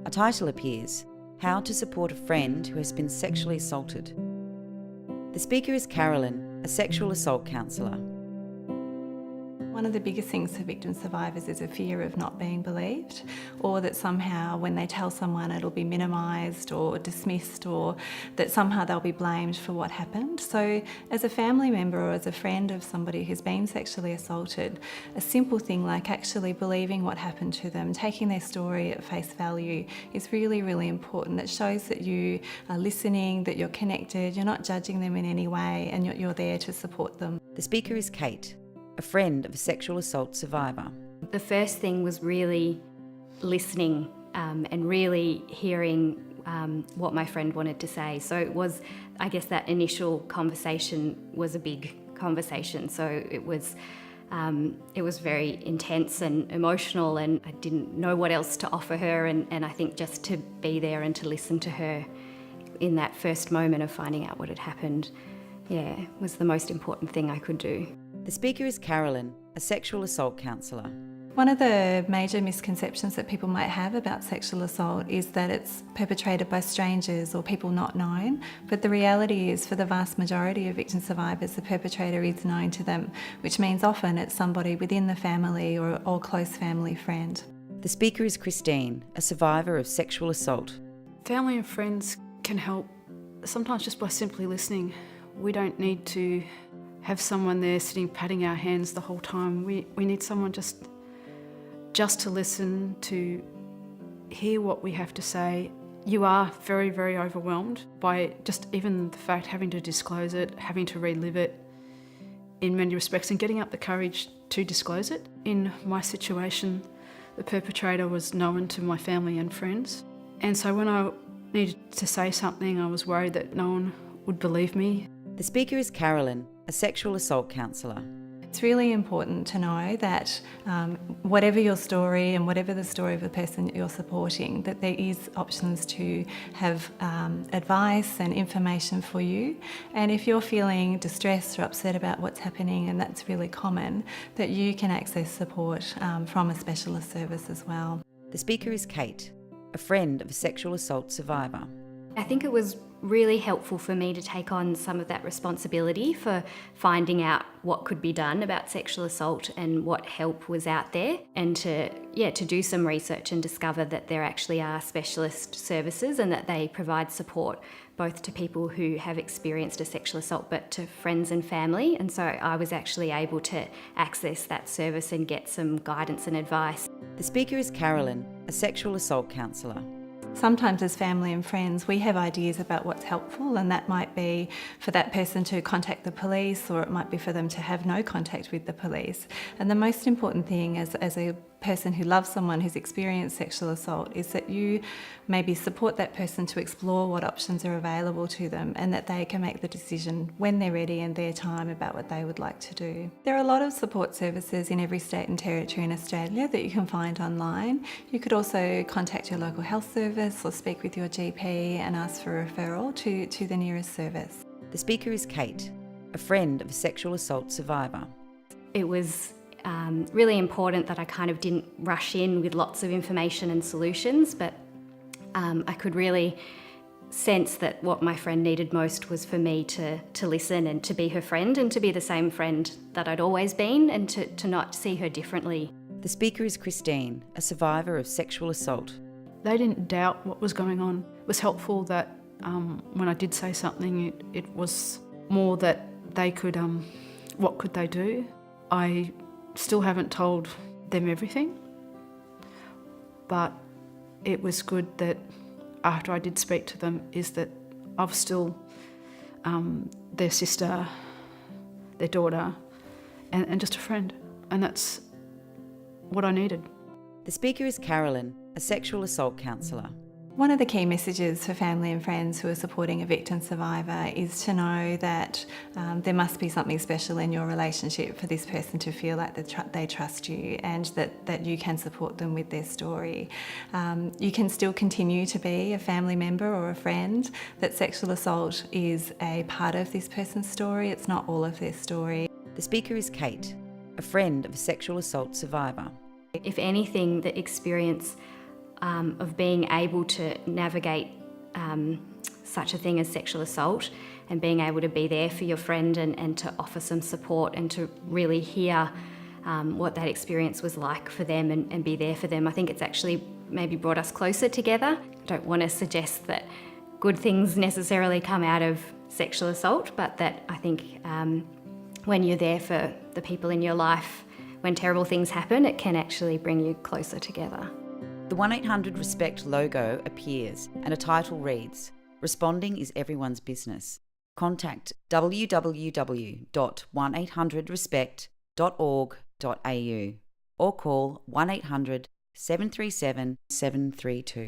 A title appears, How to Support a Friend Who Has Been Sexually Assaulted. The speaker is Carolyn, a sexual assault counsellor. One of the biggest things for victim survivors is a fear of not being believed, or that somehow when they tell someone it'll be minimised or dismissed, or that somehow they'll be blamed for what happened. So as a family member or as a friend of somebody who's been sexually assaulted, a simple thing like actually believing what happened to them, taking their story at face value is really, really important. It shows that you are listening, that you're connected, you're not judging them in any way, and you're there to support them. The speaker is Kate, a friend of a sexual assault survivor. The first thing was really listening and really hearing what my friend wanted to say. So it was, I guess that initial conversation was a big conversation. So it was very intense and emotional, and I didn't know what else to offer her, and I think just to be there and to listen to her in that first moment of finding out what had happened, was the most important thing I could do. The speaker is Carolyn, a sexual assault counsellor. One of the major misconceptions that people might have about sexual assault is that it's perpetrated by strangers or people not known, but the reality is for the vast majority of victim survivors, the perpetrator is known to them, which means often it's somebody within the family or close family friend. The speaker is Christine, a survivor of sexual assault. Family and friends can help sometimes just by simply listening. We don't need to have someone there sitting patting our hands the whole time. We need someone just to listen, to hear what we have to say. You are very, very overwhelmed by just even the fact having to disclose it, having to relive it in many respects, and getting up the courage to disclose it. In my situation, the perpetrator was known to my family and friends, and so when I needed to say something, I was worried that no one would believe me. The speaker is Carolyn, a sexual assault counsellor. It's really important to know that whatever your story and whatever the story of the person that you're supporting, that there is options to have advice and information for you. And if you're feeling distressed or upset about what's happening, and that's really common, that you can access support from a specialist service as well. The speaker is Kate, a friend of a sexual assault survivor. I think it was really helpful for me to take on some of that responsibility for finding out what could be done about sexual assault and what help was out there, and to do some research and discover that there actually are specialist services and that they provide support both to people who have experienced a sexual assault but to friends and family. And so I was actually able to access that service and get some guidance and advice. The speaker is Carolyn, a sexual assault counsellor. Sometimes as family and friends, we have ideas about what's helpful, and that might be for that person to contact the police, or it might be for them to have no contact with the police. And the most important thing as a person who loves someone who's experienced sexual assault is that you maybe support that person to explore what options are available to them, and that they can make the decision when they're ready and their time about what they would like to do. There are a lot of support services in every state and territory in Australia that you can find online. You could also contact your local health service or speak with your GP and ask for a referral to the nearest service. The speaker is Kate, a friend of a sexual assault survivor. It was really important that I kind of didn't rush in with lots of information and solutions, but I could really sense that what my friend needed most was for me to listen and to be her friend, and to be the same friend that I'd always been, and to not see her differently. The speaker is Christine, a survivor of sexual assault. They didn't doubt what was going on. It was helpful that when I did say something, it was more that they could, what could they do? I still haven't told them everything, but it was good that after I did speak to them is that I was still their sister, their daughter, and just a friend, and that's what I needed. The speaker is Carolyn, a sexual assault counsellor. One of the key messages for family and friends who are supporting a victim survivor is to know that there must be something special in your relationship for this person to feel like they trust you, and that you can support them with their story. You can still continue to be a family member or a friend, that sexual assault is a part of this person's story, it's not all of their story. The speaker is Kate, a friend of a sexual assault survivor. If anything, the experience of being able to navigate such a thing as sexual assault, and being able to be there for your friend and to offer some support and to really hear what that experience was like for them and be there for them. I think it's actually maybe brought us closer together. I don't want to suggest that good things necessarily come out of sexual assault, but that I think when you're there for the people in your life, when terrible things happen, it can actually bring you closer together. The 1-800-RESPECT logo appears and a title reads, "Responding is everyone's business." Contact www.1800respect.org.au or call 1-800-737-732.